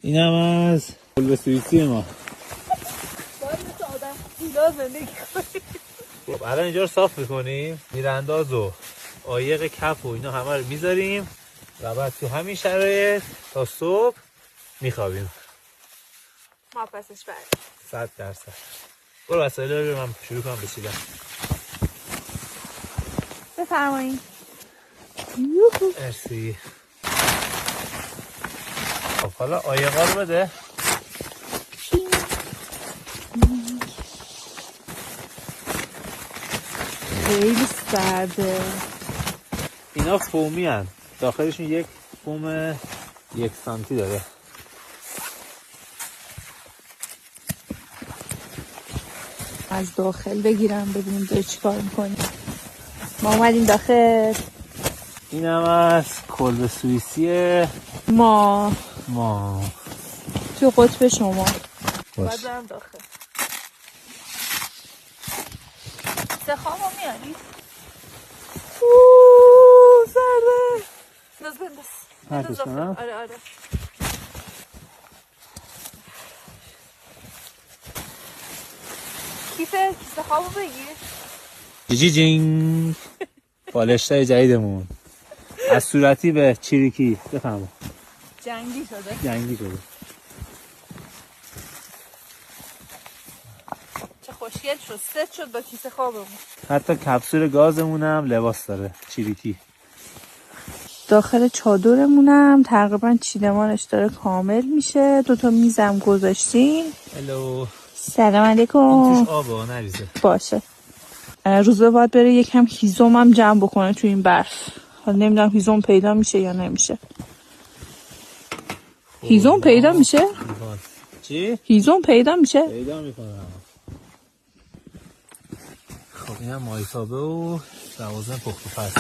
اینم از کلبه سوئیسی ما. باید مثل آدم ایلا زندگی کنیم. خب الان اینجا رو صاف میکنیم، میرانداز و عایق کف و اینا همه رو میذاریم و بعد تو همین شرایط تا صبح میخوابیم. ما پسش برد 100%. برو وسایل رو من شروع کنم بشیدن. بفرمایید. مرسی. خب حالا عایقا رو بده. خیلی سرده. اینا فومی هن. داخلشون یک فوم 1 سانتی داره. از داخل بگیرم ببینیم داره چی کار میکنیم. ما اومدیم داخل. اینم از کلبه سوئیسیه ما تو قطب شما. باید برم داخل. سخامو میاری؟ سرده. بنداز داخل. آره. کیسه خوابو بگیر. جی جینگ. بالشتای جدیدمون از صورتی به چیریکی. بفهمم جنگی شده. چه خوشگل شد. ست شد با کیسه خوابمون. حتی کپسول گازمونم لباس داره چیریکی. داخل چادرمونم تقریبا چیدمانش داره کامل میشه. 2 تا میزم گذاشتیم. هلو. سلام علیکم. این توش آبه نریزه. باشه. روزبه باید بره یکم هیزم هم جمع بکنه تو این برف. حالا نمیدونم هیزم پیدا میشه یا نمیشه. هیزم پیدا میشه؟ چی؟ هیزم پیدا میشه؟ پیدا میکنم. خب این هم مایتابه و لوازم پخت و پز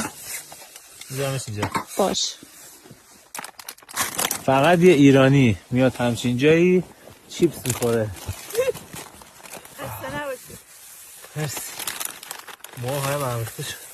میذارمش اینجا. باش. فقط یه ایرانی میاد همچین جایی چیپس میخوره. خسته نباشی. مرسی. موها هم برمخته شد.